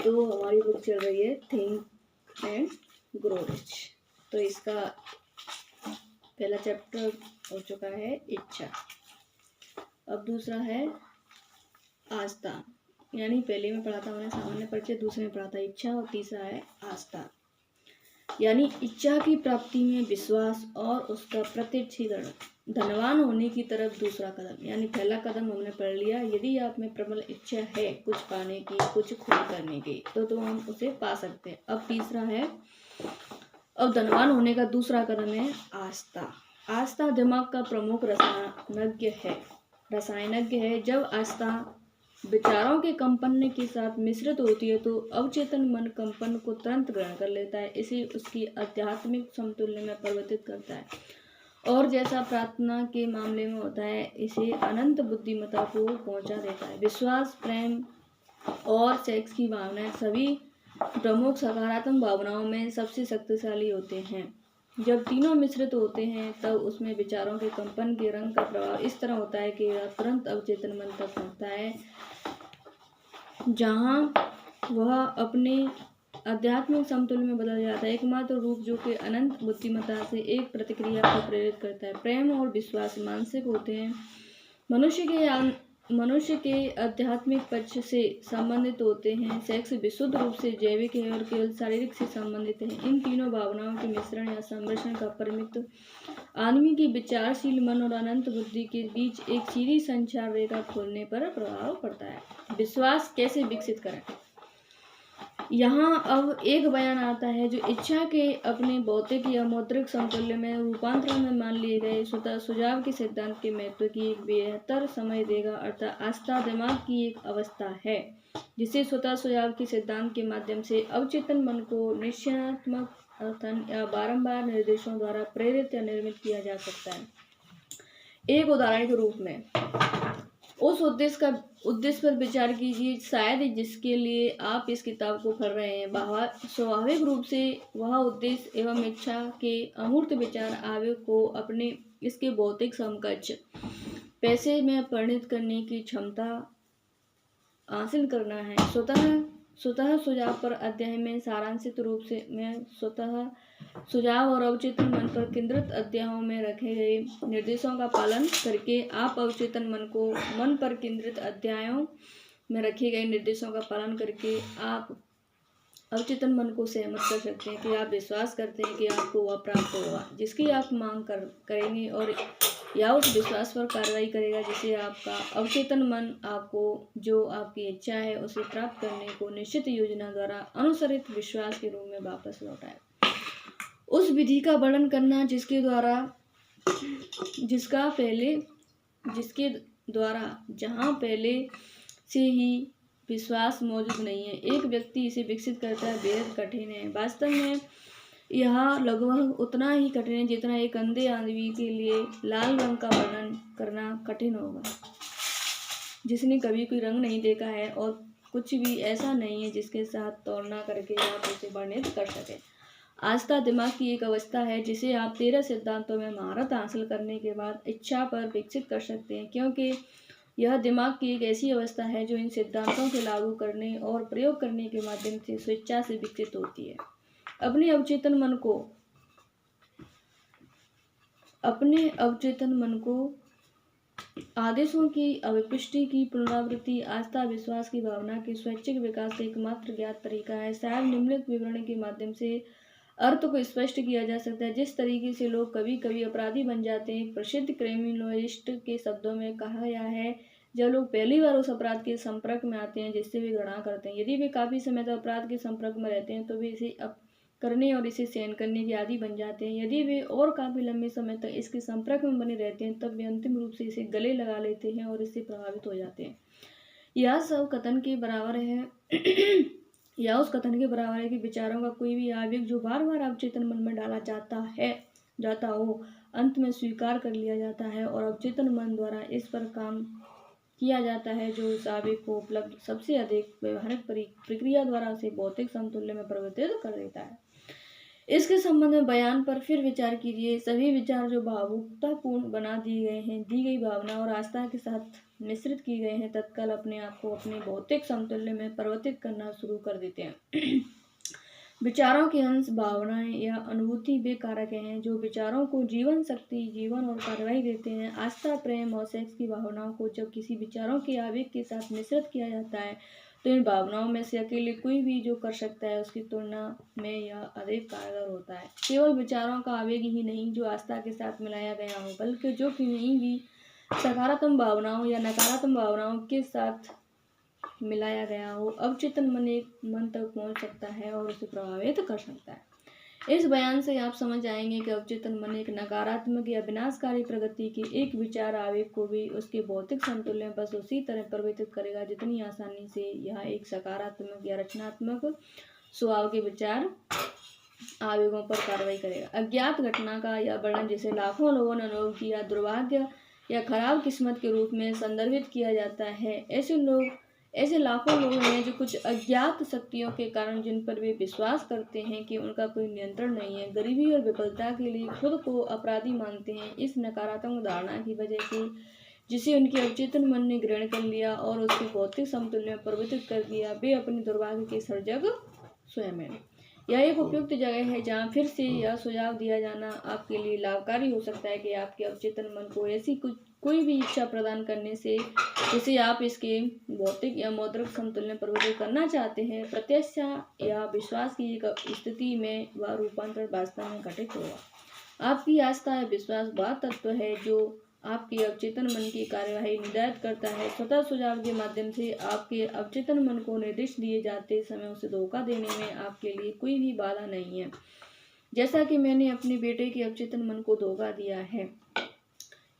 तो हमारी बुक चल रही है थिंक एंड ग्रो रिच। तो इसका पहला चैप्टर हो चुका है इच्छा। अब दूसरा है आस्था, यानी पहले में पढ़ा था मैंने सामान्य परिचय, दूसरे में पढ़ा था इच्छा, और तीसरा है आस्था, यानी इच्छा की प्राप्ति में विश्वास और उसका प्रत्यक्षीकरण, धनवान होने की तरफ दूसरा कदम। यानी पहला कदम हमने पढ़ लिया, यदि आप में प्रबल इच्छा है कुछ पाने की, कुछ खोज करने की, तो हम उसे पा सकते हैं। अब तीसरा है, अब धनवान होने का दूसरा कदम है आस्था। आस्था दिमाग का प्रमुख रसायनज्ञ है। जब आस्था विचारों के कंपन के साथ मिश्रित होती है तो अवचेतन मन कंपन को तुरंत ग्रहण कर लेता है, इसे उसकी आध्यात्मिक समतुल्य में परिवर्तित करता है, और जैसा प्रार्थना के मामले में होता है, इसे अनंत बुद्धिमत्ता को पहुंचा देता है। विश्वास, प्रेम और सेक्स की भावनाएं सभी प्रमुख सकारात्मक भावनाओं में सबसे शक्तिशाली होते हैं। जब तीनों मिश्रित होते हैं तब उसमें विचारों के कंपन के रंग का प्रभाव इस तरह होता है कि यह तुरंत अवचेतन मन तक पहुंचता है, जहां वह अपने आध्यात्मिक समतुल्य में बदल जाता है, एकमात्र रूप जो कि अनंत बुद्धिमत्ता से एक प्रतिक्रिया को प्रेरित करता है। प्रेम और विश्वास मानसिक होते हैं, मनुष्य के आध्यात्मिक पक्ष से संबंधित होते हैं। सेक्स विशुद्ध रूप से जैविक है और केवल शारीरिक से संबंधित है। इन तीनों भावनाओं के मिश्रण या सम्मिश्रण का परिमित आदमी की विचारशील मन और अनंत बुद्धि के बीच एक सीधी संचार रेखा खोलने पर प्रभाव पड़ता है। विश्वास कैसे विकसित करें, यहाँ अब एक बयान आता है जो इच्छा के अपने भौतिक या मौद्रिक समतुल्य में रूपांतरण में मान लिए गए स्वतः सुझाव के सिद्धांत के महत्व की एक बेहतर समझ देगा। अर्थात आस्था दिमाग की एक अवस्था है जिसे स्वतः सुझाव के सिद्धांत के माध्यम से अवचेतन मन को निश्चयात्मक अर्थन या बारंबार निर्देशों द्वारा प्रेरित या निर्मित किया जा सकता है। एक उदाहरण के रूप में उस उद्देश्य पर विचार कीजिए, शायद जिसके लिए आप इस किताब को पढ़ रहे हैं। स्वाभाविक रूप से वह उद्देश्य एवं इच्छा के अमूर्त विचार आवेग को अपने इसके भौतिक समकक्ष पैसे में परिणत करने की क्षमता हासिल करना है। स्वतः सुझाव पर अध्याय में सारांशित रूप से मैं स्वतः सुझाव और अवचेतन मन पर केंद्रित अध्यायों में रखे गए निर्देशों का पालन करके आप अवचेतन मन को मन पर केंद्रित अध्यायों में रखे गए निर्देशों का पालन करके आप अवचेतन मन को सहमत कर सकते हैं कि आप विश्वास करते हैं कि आपको वह प्राप्त होगा जिसकी आप मांग करेंगे, और या उस विश्वास पर कार्रवाई करेगा जिसे आपका अवचेतन मन आपको जो आपकी इच्छा है उसे प्राप्त करने को निश्चित योजना द्वारा अनुसरित विश्वास के रूप में वापस लौटाए। उस विधि का वर्णन करना जिसके द्वारा जहाँ पहले से ही विश्वास मौजूद नहीं है एक व्यक्ति इसे विकसित करता है बेहद कठिन है। वास्तव में यह लगभग उतना ही कठिन है जितना एक अंधे आदमी के लिए लाल रंग का वर्णन करना कठिन होगा, जिसने कभी कोई रंग नहीं देखा है और कुछ भी ऐसा नहीं है जिसके साथ तुलना करके आप उसे वर्णित कर सके। आस्था दिमाग की एक अवस्था है जिसे आप 13 सिद्धांतों में महारत हासिल करने के बाद इच्छा पर विकसित कर सकते हैं, क्योंकि यह दिमाग की एक ऐसी अवस्था है जो इन सिद्धांतों को लागू करने और प्रयोग करने के माध्यम से स्वेच्छा से विकसित होती है। अपने अवचेतन मन को आदेशों की अभिपुष्टि की पुनरावृत्ति आस्था विश्वास की भावना के स्वैच्छिक विकास का एकमात्र ज्ञात तरीका है। शायद निम्नलिखित विवरण के माध्यम से अर्थ को स्पष्ट किया जा सकता है। जिस तरीके से लोग कभी कभी अपराधी बन जाते हैं, प्रसिद्ध क्रिमिनोलॉजिस्ट के शब्दों में कहा गया है, जब लोग पहली बार उस अपराध के संपर्क में आते हैं जिससे वे घृणा करते हैं। यदि वे काफी समय तक अपराध के संपर्क में रहते हैं तो वे इसे करने और इसे सहन करने के आदी बन जाते हैं। यदि वे और काफी लंबे समय तक इसके संपर्क में बने रहते हैं तब वे अंतिम रूप से इसे गले लगा लेते हैं और इससे प्रभावित हो जाते हैं। यह सब कथन के बराबर है या उस कथन के बराबर है कि विचारों का कोई भी आवेग जो बार बार अवचेतन मन में डाला जाता हो अंत में स्वीकार कर लिया जाता है और अवचेतन मन द्वारा इस पर काम किया जाता है जो उस आवेग को उपलब्ध सबसे अधिक व्यवहारिक प्रक्रिया द्वारा उसे भौतिक समतुल्य में परिवर्तित कर देता है। इसके संबंध में बयान पर फिर विचार कीजिए। सभी विचार जो भावुकतापूर्ण बना दिए गए हैं, दी गई भावना और आस्था के साथ मिश्रित किए गए हैं, तत्काल अपने आप को अपने भौतिक समतुल्य में परिवर्तित करना शुरू कर देते हैं। विचारों के अंश भावनाएं या अनुभूति वे कारक हैं जो विचारों को जीवन शक्ति, जीवन और कार्यवाही देते हैं। आस्था, प्रेम और सेक्स की भावनाओं को जब किसी विचारों के आवेग के साथ मिश्रित किया जाता है तो इन भावनाओं में से अकेले कोई भी जो कर सकता है उसकी तुलना में यह अधिक कारगर होता है। केवल विचारों का आवेग ही नहीं जो आस्था के साथ मिलाया गया हो, बल्कि जो कहीं भी सकारात्मक भावनाओं या नकारात्मक भावनाओं के साथ मिलाया गया हो, अवचेतन मन तक पहुंच सकता है और उसे प्रभावित कर सकता है। इस बयान से आप समझ आएंगे कि अवचेतन मन एक नकारात्मक या विनाशकारी प्रगति के एक विचार आवेग को भी उसके भौतिक संतुलन में बस उसी तरह परिवर्तित करेगा जितनी आसानी से यह एक सकारात्मक या रचनात्मक स्वभाव के विचार आवेगों पर कार्रवाई करेगा। अज्ञात घटना का यह वर्णन जिसे लाखों लोगों ने अनुभव किया, दुर्भाग्य या खराब किस्मत के रूप में संदर्भित किया जाता है। ऐसे लाखों लोग हैं जो कुछ अज्ञात शक्तियों के कारण जिन पर वे विश्वास करते हैं कि उनका कोई नियंत्रण नहीं है, गरीबी और विफलता के लिए खुद को अपराधी मानते हैं। इस नकारात्मक धारणा की वजह से जिसे उनके अवचेतन मन ने ग्रहण कर लिया और उसके भौतिक समतुल्य में परिवर्तित कर दिया, वे अपने दुर्भाग्य के सर्जक स्वयं हैं। यह एक उपयुक्त जगह है जहाँ फिर से यह सुझाव दिया जाना आपके लिए लाभकारी हो सकता है कि आपके अवचेतन मन को ऐसी कोई भी इच्छा प्रदान करने से जिसे आप इसके भौतिक या मौद्रिक समतुल्य परिवर्तित करना चाहते हैं, प्रत्याशा या विश्वास की एक स्थिति में वह रूपांतरण वास्तव में घटित होगा। आपकी आस्था या विश्वास वह तत्व है जो आपके अवचेतन मन की कार्यवाही निर्धारित करता है। स्वतः सुझाव के माध्यम से आपके अवचेतन मन को निर्देश दिए जाते समय उसे धोखा देने में आपके लिए कोई भी बाधा नहीं है, जैसा कि मैंने अपने बेटे के अवचेतन मन को धोखा दिया है।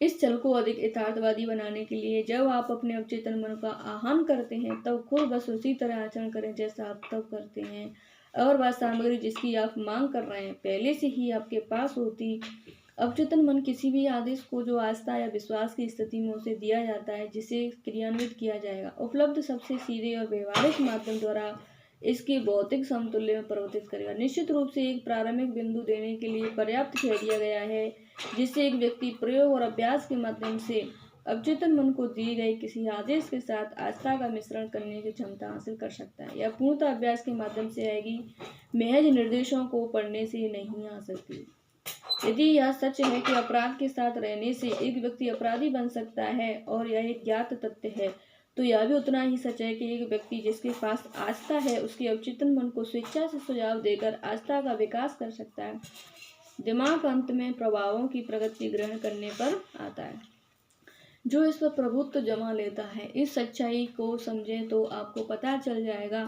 इस छल को अधिक यथार्थवादी बनाने के लिए जब आप अपने अवचेतन मन का आह्वान करते हैं तब खुद बस उसी तरह आचरण करें जैसा आप तब करते हैं, और वह सामग्री जिसकी आप मांग कर रहे हैं पहले से ही आपके पास होती। अवचेतन मन किसी भी आदेश को जो आस्था या विश्वास की स्थिति में उसे दिया जाता है जिसे क्रियान्वित किया जाएगा, उपलब्ध सबसे सीधे और व्यवहारिक माध्यम द्वारा इसके भौतिक समतुल्य में परिवर्तित करेगा। निश्चित रूप से एक प्रारंभिक बिंदु देने के लिए पर्याप्त कह दिया गया है जिससे एक व्यक्ति प्रयोग और अभ्यास के माध्यम से अवचेतन मन को दिए गए किसी आदेश के साथ आस्था का मिश्रण करने की क्षमता हासिल कर सकता है। यह पूर्णतः अभ्यास के माध्यम से आएगी, महज निर्देशों को पढ़ने से नहीं आ सकती। यदि यह सच है कि अपराध के साथ रहने से एक व्यक्ति अपराधी बन सकता है और यह एक ज्ञात तथ्य है, तो यह भी उतना ही सच है कि एक व्यक्ति जिसके पास आस्था है उसके अवचेतन मन को स्वेच्छा से सुझाव देकर आस्था का विकास कर सकता है। दिमाग अंत में प्रभावों की प्रगति ग्रहण करने पर आता है जो इस पर प्रभुत्व जमा लेता है। इस सच्चाई को समझें तो आपको पता चल जाएगा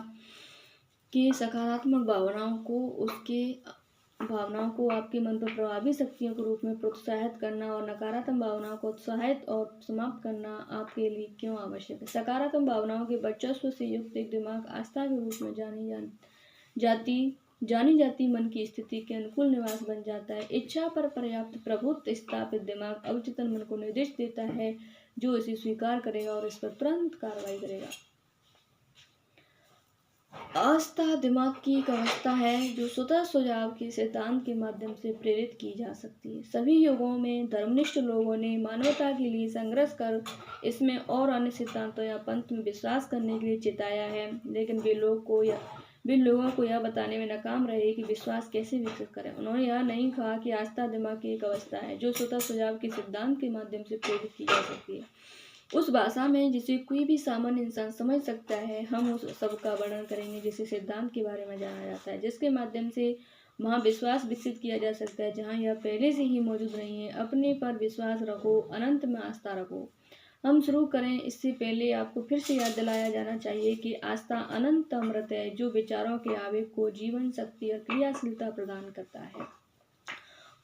कि सकारात्मक भावनाओं को आपके मन पर प्रभावी शक्तियों के रूप में प्रोत्साहित करना और नकारात्मक भावनाओं को उत्साहित और समाप्त करना आपके लिए क्यों आवश्यक है। सकारात्मक भावनाओं के वर्चस्व से युक्त एक दिमाग आस्था के रूप में जानी जाती मन की स्थिति के अनुकूल निवास बन जाता है। इच्छा पर पर्याप्त प्रभुत्व स्थापित दिमाग अवचेतन मन को निर्देश देता है जो इसे स्वीकार करेगा और इस पर तुरंत कार्रवाई करेगा। आस्था दिमाग की एक अवस्था है जो स्वतः सुझाव के सिद्धांत के माध्यम से प्रेरित की जा सकती है। सभी युगों में धर्मनिष्ठ लोगों ने मानवता के लिए संघर्ष कर इसमें और अन्य सिद्धांतों या पंथ में विश्वास करने के लिए चिताया है, लेकिन वे लोगों को यह बताने में नाकाम रहे कि विश्वास कैसे विकसित करें। उन्होंने यह नहीं कहा कि आस्था दिमाग की एक अवस्था है जो स्वतः सुझाव के सिद्धांत के माध्यम से प्रेरित की जा सकती है। उस भाषा में जिसे कोई भी सामान्य इंसान समझ सकता है, हम उस सब का वर्णन करेंगे जिसे सिद्धांत के बारे में जाना जाता है, जिसके माध्यम से वहाँ विश्वास विकसित किया जा सकता है जहाँ यह पहले से ही मौजूद नहीं है। अपने पर विश्वास रखो, अनंत में आस्था रखो। हम शुरू करें इससे पहले आपको फिर से याद दिलाया जाना चाहिए कि आस्था अनंत अमृत है जो विचारों के आवेग को जीवन शक्ति और क्रियाशीलता प्रदान करता है।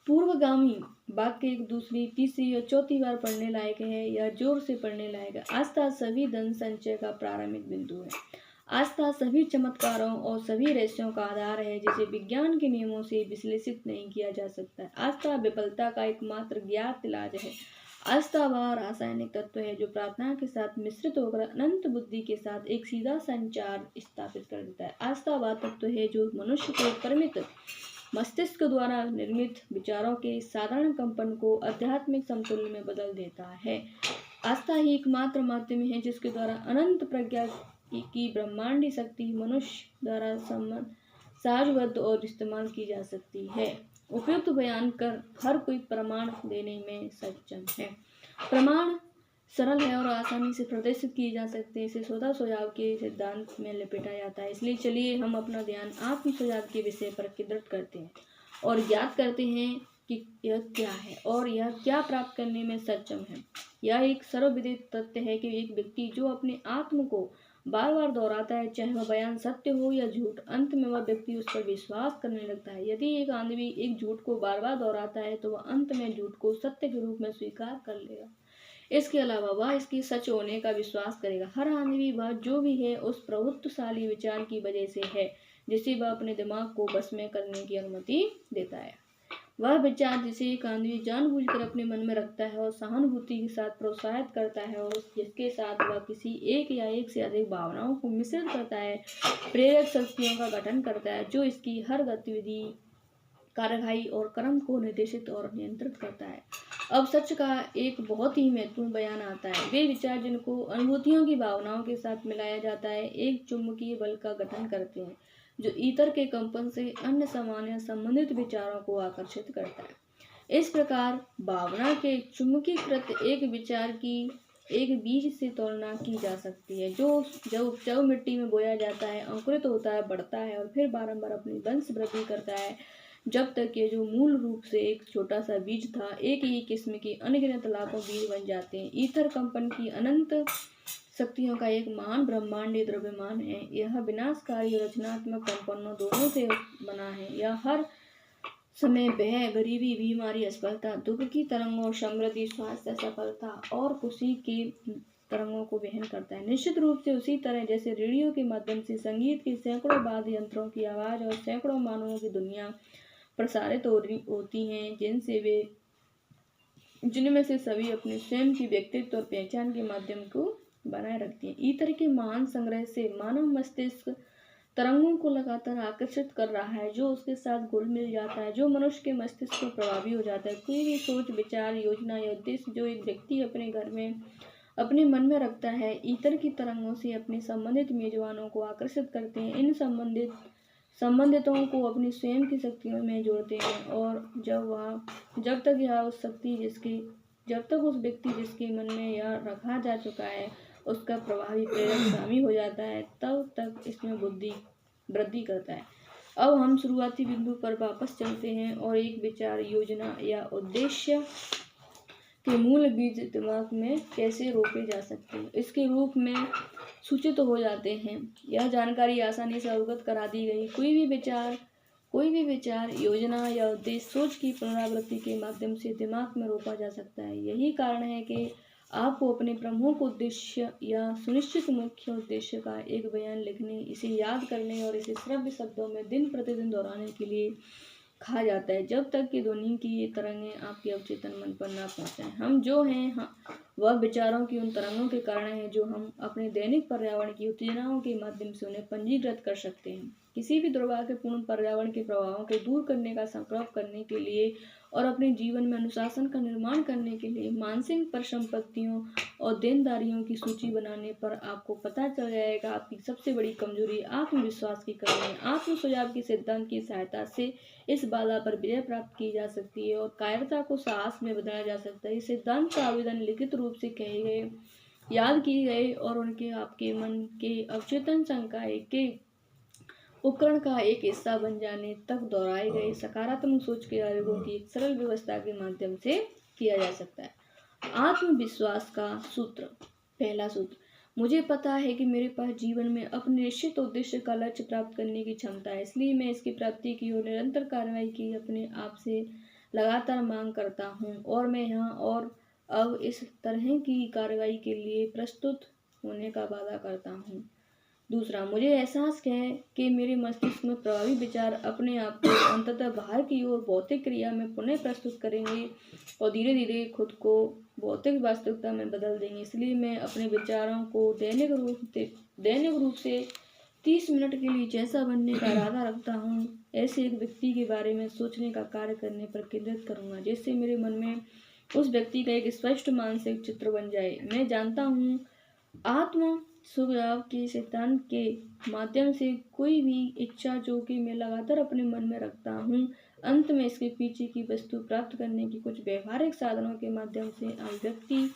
पूर्वगामी वाक्य एक दूसरी, तीसरी और चौथी बार पढ़ने लायक है या जोर से पढ़ने लायक है। आस्था सभी धन संचय का प्रारंभिक बिंदु है। आस्था सभी चमत्कारों और सभी रहस्यों का आधार है जिसे विज्ञान के नियमों से विश्लेषित नहीं किया जा सकता है। आस्था विफलता का एकमात्र ज्ञात इलाज है। आस्था वह रासायनिक तत्व है जो प्रार्थना के साथ मिश्रित होकर अनंत बुद्धि के साथ एक सीधा संचार स्थापित कर देता है। आस्था वह तत्व है जो मनुष्य को परिमित मस्तिष्क द्वारा निर्मित विचारों के साधारण कंपन को आध्यात्मिक समतुल्य में बदल देता है। आस्था ही एकमात्र माध्यम है जिसके द्वारा अनंत प्रज्ञा की ब्रह्मांडी शक्ति मनुष्य द्वारा साझबद्ध और इस्तेमाल की जा सकती है। उपयुक्त बयान कर हर कोई प्रमाण देने में सक्षम है। प्रमाण सरल है और आसानी से प्रदर्शित किए जा सकते हैं। इसे स्वतः सुझाव के सिद्धांत में लपेटा जाता है। इसलिए चलिए हम अपना ध्यान आत्म सुझाव के विषय पर केंद्रित करते हैं और ज्ञात करते हैं कि यह क्या है और यह क्या प्राप्त करने में सक्षम है। यह एक सर्वविदित तथ्य है कि एक व्यक्ति जो अपने आत्म को बार बार दोहराता है, चाहे वह बयान सत्य हो या झूठ, अंत में वह व्यक्ति उस पर विश्वास करने लगता है। यदि एक आदमी एक झूठ को बार बार दोहराता है तो वह अंत में झूठ को सत्य के रूप में स्वीकार कर लेगा। इसके अलावा वह इसके सच होने का विश्वास करेगा। हर आदमी वह जो भी है उस प्रभुत्वशाली विचार की वजह से है जिसे वह अपने दिमाग को बस में करने की अनुमति देता है। वह विचार जिसे एक आदमी जानबूझकर अपने मन में रखता है और सहानुभूति के साथ प्रोत्साहित करता है और जिसके साथ वह किसी एक या एक से अधिक भावनाओं को मिश्रित करता है, प्रेरक शक्तियों का गठन करता है जो इसकी हर गतिविधि, कार्यवाही और कर्म को निर्देशित और नियंत्रित करता है। अब सच का एक बहुत ही महत्वपूर्ण बयान आता है। वे विचार जिनको अनुभूतियों की भावनाओं के साथ मिलाया जाता है एक चुंबकीय बल का गठन करते हैं जो ईथर के कंपन से अन्य सामान्य संबंधित विचारों को आकर्षित करता है। इस प्रकार भावना के चुंबकीकृत एक विचार की एक बीज से तुलना की जा सकती है जो जब मिट्टी में बोया जाता है, अंकुरित होता है, बढ़ता है और फिर बारंबार अपनी वंश वृद्धि करता है जब तक ये जो मूल रूप से एक छोटा सा बीज था एक ही किस्म के अनगिनत लाखों बीज बन जाते हैं। ईथर कंपन की अनंत शक्तियों का एक महान ब्रह्मांडीय द्रव्यमान है। यह विनाशकारी और रचनात्मक कंपनों दोनों से बना है। यह हर समय भय, गरीबी, बीमारी, असफलता, दुख की तरंगों, समृद्धि, स्वास्थ्य, सफलता और खुशी की तरंगों को वहन करता है। निश्चित रूप से उसी तरह जैसे रेडियो के माध्यम से संगीत के सैकड़ों वाद्य यंत्रों की आवाज और सैकड़ों मानवों की दुनिया प्रसारित होती हैं जिनमें से सभी अपने स्वयं की व्यक्तित्व और पहचान के माध्यम को बनाए रखती हैं। ईथर के महान संग्रह से मानव मस्तिष्क तरंगों को लगातार आकर्षित कर रहा है जो उसके साथ घुल मिल जाता है, जो मनुष्य के मस्तिष्क को प्रभावी हो जाता है। कोई भी सोच, विचार, योजना या उद्देश्य जो एक व्यक्ति अपने घर में अपने मन में रखता है ईथर की तरंगों से अपने संबंधित मेजबानों को आकर्षित करते हैं। इन संबंधितों को अपनी स्वयं की शक्तियों में जोड़ते हैं और जब तक यह उस व्यक्ति जिसके मन में यह रखा जा चुका है उसका प्रभावी प्रेरक शामिल हो जाता है तब तक इसमें वृद्धि करता है। अब हम शुरुआती बिंदु पर वापस चलते हैं और एक विचार, योजना या उद्देश्य के मूल बीज दिमाग में कैसे रोपे जा सकते हैं इसके रूप में सूचित हो जाते हैं। यह जानकारी आसानी से अवगत करा दी गई। कोई भी विचार, योजना या उद्देश्य सोच की पुनरावृत्ति के माध्यम से दिमाग में रोपा जा सकता है। यही कारण है कि आपको अपने प्रमुख उद्देश्य या सुनिश्चित मुख्य उद्देश्य का एक बयान लिखने, इसे याद करने और इसे श्रव्य शब्दों में दिन प्रतिदिन दोहराने के लिए कहा जाता है जब तक कि ध्वनि की ये तरंगें आपके अवचेतन मन पर ना पहुंचे। हम जो हैं वह विचारों की उन तरंगों के कारण है जो हम अपने दैनिक पर्यावरण की उत्तेजनाओं के माध्यम से उन्हें पंजीकृत कर सकते हैं। किसी भी दुर्भाग्यपूर्ण पर्यावरण के प्रभावों को दूर करने का संकल्प करने के लिए और अपने जीवन में अनुशासन का निर्माण करने के लिए मानसिक परिसंपत्तियों और देनदारियों की सूची बनाने पर आपको पता चल जाएगा आपकी सबसे बड़ी कमजोरी आत्मविश्वास की कमी है। आत्म सुझाव के सिद्धांत की सहायता से इस बाधा पर विजय प्राप्त की जा सकती है और कायरता को साहस में बदला जा सकता है। इस सिद्धांत का आवेदन लिखित रूप से कहे गए, याद किए गए और उनके आपके मन के अवचेतन संकाय के उपकरण का एक हिस्सा बन जाने तक दोहराए गए सकारात्मक सोच के आयोगों की एक सरल व्यवस्था के माध्यम से किया जा सकता है। आत्मविश्वास का सूत्र। पहला सूत्र, मुझे पता है कि मेरे पास जीवन में अपने निश्चित उद्देश्य का लक्ष्य प्राप्त करने की क्षमता है, इसलिए मैं इसकी प्राप्ति की ओर निरंतर कार्रवाई की अपने आप से लगातार मांग करता हूँ और मैं यहाँ और अब इस तरह की कार्रवाई के लिए प्रस्तुत होने का वादा करता हूँ। दूसरा, मुझे एहसास है कि मेरे मस्तिष्क में प्रभावी विचार अपने आप को अंततः बाहर की ओर भौतिक क्रिया में पुनः प्रस्तुत करेंगे और धीरे धीरे खुद को भौतिक वास्तविकता में बदल देंगे। इसलिए मैं अपने विचारों को दैनिक रूप से 30 मिनट के लिए जैसा बनने का इरादा रखता हूँ, ऐसे एक व्यक्ति के बारे में सोचने का कार्य करने पर केंद्रित करूँगा, जिससे मेरे मन में उस व्यक्ति का एक स्पष्ट मानसिक चित्र बन जाए। मैं जानता हूँ आत्म सुझाव के सिद्धांत के माध्यम से कोई भी इच्छा जो कि मैं लगातार अपने मन में रखता हूँ, अंत में इसके पीछे की वस्तु प्राप्त करने की कुछ व्यवहारिक साधनों के माध्यम से अभिव्यक्ति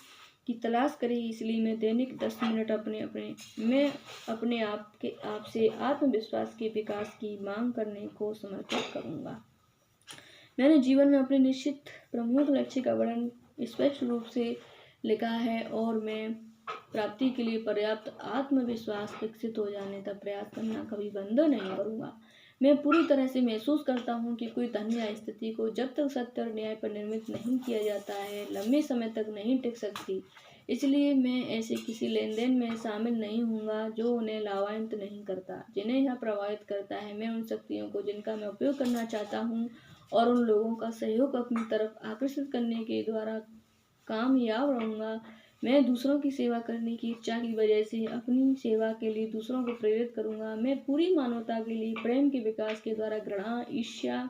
की तलाश करेगी। इसलिए मैं दैनिक 10 मिनट अपने आप से आत्मविश्वास के विकास की मांग करने को समर्पित करूँगा। मैंने जीवन में अपने निश्चित प्रमुख लक्ष्य का वर्णन स्पष्ट रूप से लिखा है और मैं प्राप्ति के लिए पर्याप्त आत्मविश्वास विकसित हो जाने तक प्रयास करना कभी बंद नहीं करूँगा। मैं पूरी तरह से महसूस करता हूँ कि कोई धन या स्थिति को जब तक सत्य और न्याय पर निर्मित नहीं किया जाता है, लंबे समय तक नहीं टिक सकती। इसलिए मैं ऐसे किसी लेन देन में शामिल नहीं होऊंगा जो उन्हें लाभान्वित नहीं करता, जिन्हें यह प्रभावित करता है। मैं उन शक्तियों को जिनका मैं उपयोग करना चाहता हूँ और उन लोगों का सहयोग अपनी तरफ आकर्षित करने के द्वारा कामयाब रहूँगा। मैं दूसरों की सेवा करने की इच्छा की वजह से अपनी सेवा के लिए दूसरों को प्रेरित करूँगा। मैं पूरी मानवता के लिए प्रेम के विकास के द्वारा घृणा, ईर्ष्या,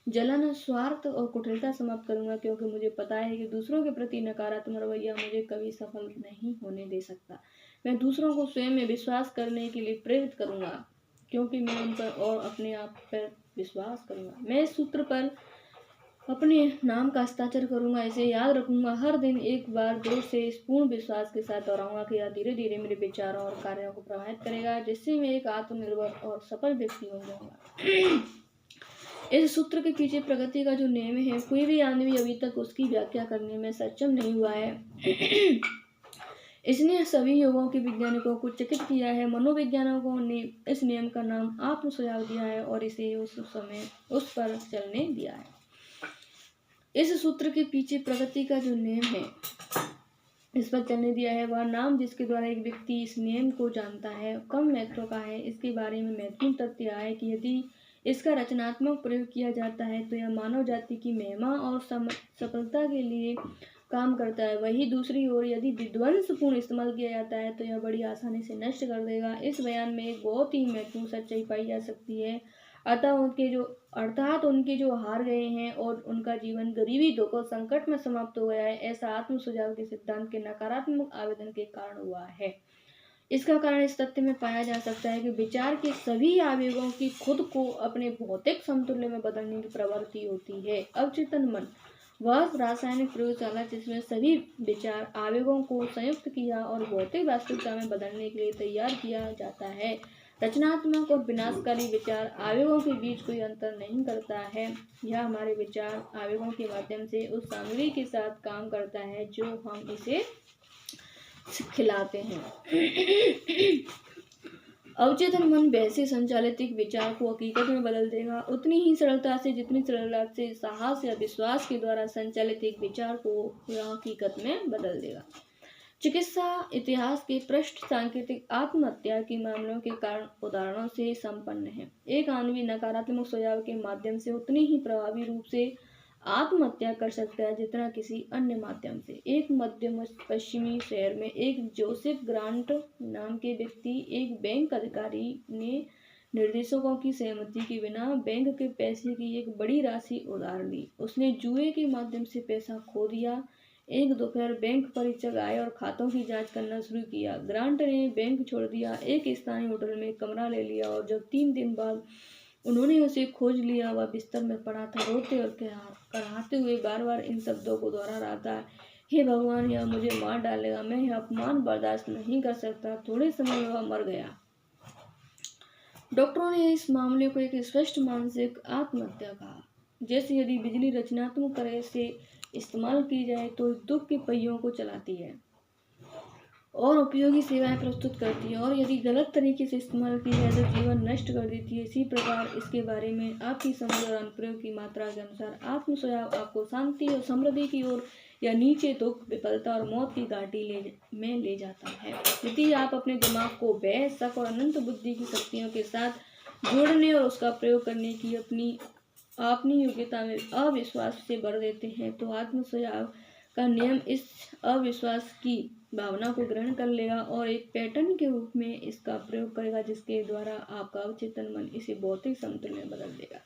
जलन, स्वार्थ और कुटिलता समाप्त करूँगा, क्योंकि मुझे पता है कि दूसरों के प्रति नकारात्मक रवैया मुझे कभी सफल नहीं होने दे सकता। मैं दूसरों को स्वयं में विश्वास करने के लिए प्रेरित करूँगा, क्योंकि मैं उन पर और अपने आप पर विश्वास करूँगा। मैं इस सूत्र पर अपने नाम का हस्ताक्षर करूँगा, इसे याद रखूँगा, हर दिन एक बार जोर से इस पूर्ण विश्वास के साथ दोहराऊँगा कि यह धीरे धीरे मेरे विचारों और कार्यों को प्रभावित करेगा, जिससे मैं एक आत्मनिर्भर और सफल व्यक्ति हो जाऊँगा। इस सूत्र के पीछे प्रगति का जो नियम है, कोई भी आदमी अभी तक उसकी व्याख्या करने में सक्षम नहीं हुआ है। इसने सभी योगों के वैज्ञानिकों को चकित किया है। मनोवैज्ञानिकों ने इस नियम का नाम आत्म सुझाव दिया है और इसे उस पर चलने दिया है। इस सूत्र के पीछे प्रगति का जो नियम है, इस पर चलने दिया है, वह नाम जिसके द्वारा एक व्यक्ति इस नियम को जानता है कम महत्व का है। इसके बारे में महत्वपूर्ण तथ्य यह है कि यदि इसका रचनात्मक प्रयोग किया जाता है तो यह मानव जाति की महिमा और सफलता के लिए काम करता है। वही दूसरी ओर यदि विध्वंसपूर्ण इस्तेमाल किया जाता है तो यह बड़ी आसानी से नष्ट कर देगा। इस बयान में एक बहुत ही महत्वपूर्ण सच्चाई पाई जा सकती है। अर्थात उनके जो हार गए हैं और उनका जीवन गरीबी, दुख और संकट में समाप्त हो गया है, ऐसा आत्म सुझाव के सिद्धांत के नकारात्मक आवेदन के कारण हुआ है। इसका कारण इस तथ्य में पाया जा सकता है कि विचार के सभी आवेगों की खुद को अपने भौतिक समतुल्य में बदलने की प्रवृत्ति होती है। अवचेतन मन वह रासायनिक प्रयोगशाला जिसमें सभी विचार आवेगों को संयुक्त किया और भौतिक वास्तविकता में बदलने के लिए तैयार किया जाता है। रचनात्मक और विनाशकारी विचार आवेगों के बीच कोई अंतर नहीं करता है। यह हमारे विचार आवेगों के माध्यम से उस सामग्री के साथ काम करता है जो हम इसे खिलाते हैं। अवचेतन मन वैसे संचालित एक विचार को हकीकत में बदल देगा उतनी ही सरलता से जितनी सरलता से साहस या विश्वास के द्वारा संचालित एक विचार को यह हकीकत में बदल देगा। चिकित्सा इतिहास के पृष्ठ सांकेतिक आत्महत्या के मामलों के कारण उदाहरणों से संपन्न है। एक आदमी नकारात्मक सुझाव के माध्यम से उतने ही प्रभावी रूप से आत्महत्या कर सकता है जितना किसी अन्य माध्यम से। एक मध्य पश्चिमी शहर में एक जोसेफ ग्रांट नाम के व्यक्ति, एक बैंक अधिकारी ने निर्देशकों की सहमति के बिना बैंक के पैसे की एक बड़ी राशि उधार ली। उसने जुए के माध्यम से पैसा खो दिया। एक दोपहर बैंक परीक्षक आए और खातों की जांच करना शुरू किया। ग्रांट ने बैंक छोड़ दिया, एक स्थानीय होटल में कमरा ले लिया और जब 3 दिन बाद उन्होंने उसे खोज लिया, वह बिस्तर में पड़ा था, रोते और कराहते हुए बार बार इन शब्दों को दोहरा रहा था, हे भगवान, यह मुझे मार डालेगा, मैं यह अपमान बर्दाश्त नहीं कर सकता। थोड़े समय में वह मर गया। डॉक्टरों ने इस मामले को एक स्पष्ट मानसिक आत्महत्या कहा। जैसे यदि बिजली रचनात्मक तरह से इस्तेमाल की जाए तो दुख के पहियों को चलाती है और उपयोगी सेवाएं प्रस्तुत करती है, और यदि गलत तरीके से इस्तेमाल की जाए तो जीवन नष्ट कर देती है। इसी प्रकार इसके बारे में आपकी समझ और अनुप्रयोग की मात्रा के अनुसार आत्म सुझाव आपको शांति और समृद्धि की ओर या नीचे दुख, विफलता और मौत की घाटी में ले जाता है। यदि आप अपने दिमाग को भय, शक और अनंत बुद्धि की शक्तियों के साथ जोड़ने और उसका प्रयोग करने की अपनी योग्यता में अविश्वास से भर देते हैं तो आत्म सुझाव का नियम इस अविश्वास की भावना को ग्रहण कर लेगा और एक पैटर्न के रूप में इसका प्रयोग करेगा, जिसके द्वारा आपका अवचेतन मन इसे भौतिक समतुल में बदल देगा।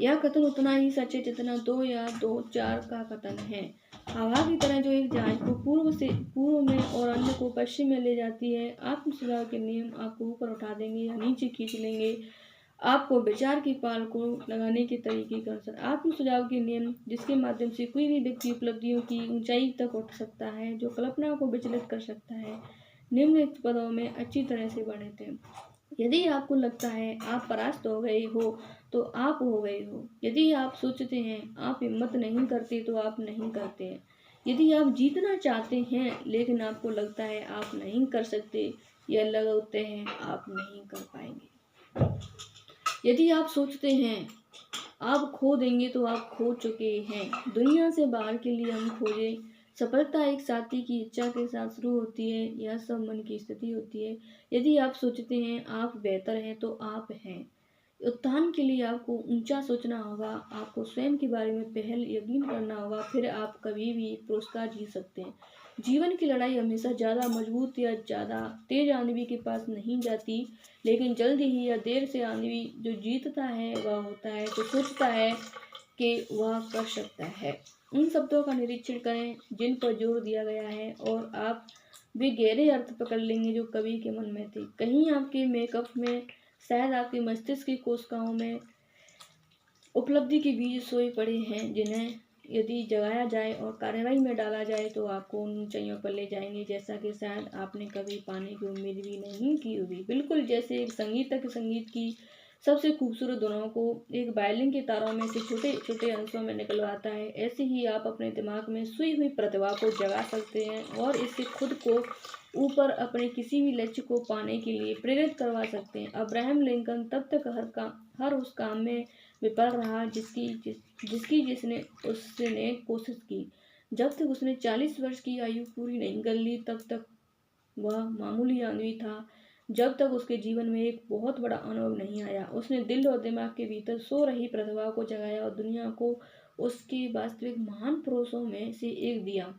यह कथन उतना ही सच है जितना 2 या 2-4 का कथन है। हवा की तरह जो एक जहाज को पूर्व में और अन्य को पश्चिम में ले जाती है, आत्म सुझाव के नियम आपको ऊपर उठा देंगे या नीचे खींच लेंगे, आपको विचार की पाल को लगाने के तरीके के अनुसार। आत्म सुझाव के नियम, जिसके माध्यम से कोई भी व्यक्ति उपलब्धियों की ऊंचाई तक उठ सकता है, जो कल्पना को विचलित कर सकता है, निम्नलिखित पदों में अच्छी तरह से वर्णित है। यदि आपको लगता है आप परास्त हो गए हो, तो आप हो गए हो। यदि आप सोचते हैं आप हिम्मत नहीं करते, तो आप नहीं करते हैं। यदि आप जीतना चाहते हैं लेकिन आपको लगता है आप नहीं कर सकते या लगाते हैं आप नहीं कर पाएंगे। यदि आप सोचते हैं आप खो देंगे, तो आप खो चुके हैं। दुनिया से बाहर के लिए हम खोजें। सफलता एक साथी की इच्छा के साथ शुरू होती है, यह सब मन की स्थिति होती है। यदि आप सोचते हैं आप बेहतर हैं, तो आप हैं। उत्थान के लिए आपको ऊंचा सोचना होगा, आपको स्वयं के बारे में पहल यकीन करना होगा, फिर आप कभी भी पुरस्कार जीत सकते हैं। जीवन की लड़ाई हमेशा ज़्यादा मजबूत या ज़्यादा तेज आदमी के पास नहीं जाती, लेकिन जल्दी ही या देर से आदमी जो जीतता है वह होता है जो सोचता है कि वह कर सकता है। उन शब्दों का निरीक्षण करें जिन पर जोर दिया गया है, और आप वे गहरे अर्थ पकड़ लेंगे जो कवि के मन में थे। कहीं आपके मेकअप में, शायद आपके मस्तिष्क की कोशिकाओं में उपलब्धि के बीज सोए पड़े हैं, जिन्हें यदि जगाया जाए और कार्रवाई में डाला जाए तो आपको उन ऊंचाइयों पर ले जाएंगे, जैसा कि शायद आपने कभी पाने की उम्मीद भी नहीं की होगी। बिल्कुल जैसे एक संगीतज्ञ संगीत की सबसे खूबसूरत धुनों को एक वायलिन के तारों में से छोटे छोटे अंशों में निकलवाता है, ऐसे ही आप अपने दिमाग में सोई हुई प्रतिभा को जगा सकते हैं और इससे खुद को ऊपर अपने किसी भी लक्ष्य को पाने के लिए प्रेरित करवा सकते हैं। अब्राहम लिंकन तब तक हर उस काम में विफल रहा जिसने उसने कोशिश की। जब तक उसने 40 वर्ष की आयु पूरी नहीं कर ली, तब तक वह मामूली आदमी था। जब तक उसके जीवन में एक बहुत बड़ा अनुभव नहीं आया, उसने दिल और दिमाग के भीतर सो रही प्रतिभा को जगाया और दुनिया को उसके वास्तविक महान पुरुषों में से एक दिया।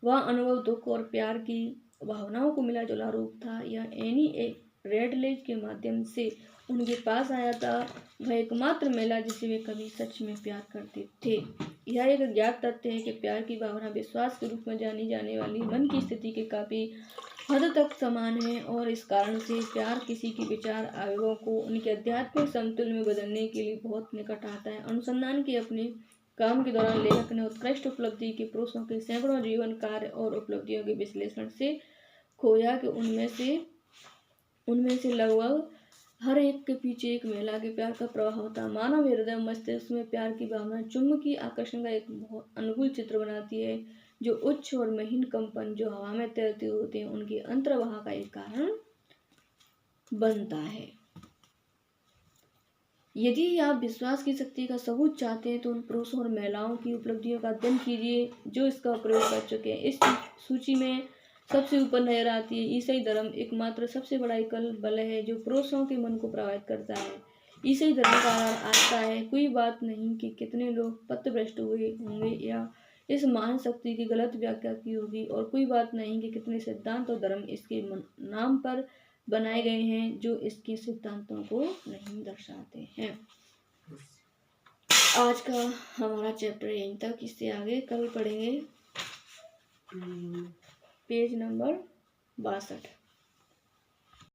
वह अनुभव दुख और प्यार की भावनाओं को मिला जुला रूप था। यह एनी रेडलेज के माध्यम से उनके पास आया था। वह एकमात्र महिला जिसे वे कभी सच में प्यार करते थे। यह एक ज्ञात तथ्य है कि प्यार की भावना विश्वास के रूप में जानी जाने वाली मन की स्थिति के काफी हद तक समान है, और इस कारण से प्यार किसी की विचार आवेगों को उनके आध्यात्मिक समतुल में बदलने के लिए बहुत निकट आता है। अनुसंधान के अपने काम के दौरान लेखक ने उत्कृष्ट उपलब्धि के पुरुषों के सैकड़ों जीवन, कार्य और उपलब्धियों के विश्लेषण से खोया कि उनमें से लगभग हर एक के पीछे एक महिला के प्यार का प्रवाह होता। मानव हृदय मस्तिष्क में प्यार की भावना चुंबकीय आकर्षण का एक बहुत अनुकूल चित्र बनाती है, जो उच्च और महीन कंपन जो हवा में तैरते होते हैं उनके अंतर्वाह का एक कारण बनता है। यदि आप विश्वास की शक्ति का सबूत चाहते हैं तो उन पुरुषों और महिलाओं की उपलब्धियों का अध्ययन कीजिए जो इसका प्रयोग कर चुके हैं। इस सूची में सबसे ऊपर नजर आती है ईसाई धर्म एकमात्र सबसे बड़ा एकल बल है जो पुरुषों के मन को प्रभावित करता है। ईसाई धर्म का आस्था है, कोई बात नहीं कि कितने लोग पथभ्रष्ट हुए होंगे या इस महान शक्ति की गलत व्याख्या की होगी, और कोई बात नहीं कि कितने सिद्धांत और धर्म इसके नाम पर बनाए गए हैं जो इसके सिद्धांतों को नहीं दर्शाते हैं। आज का हमारा चैप्टर यहीं तक, इससे आगे कल पढ़ेंगे पेज नंबर 62।